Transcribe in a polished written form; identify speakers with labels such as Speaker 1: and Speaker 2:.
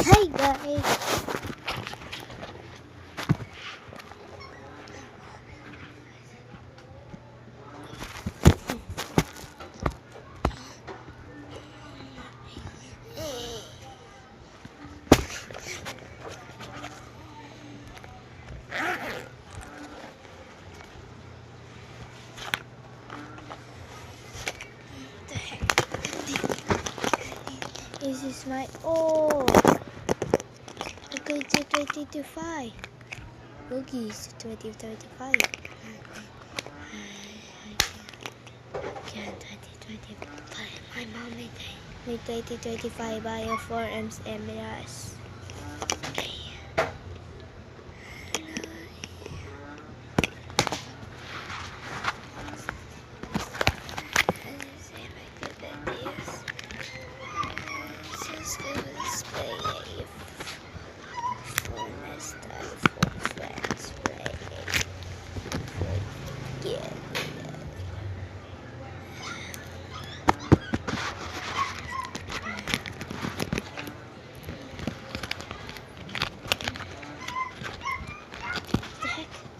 Speaker 1: Hi guys! This is my okay to 2025. Boogies 2025. Can't 2025. My mom made 2025 by 4M's Emiras. Okay.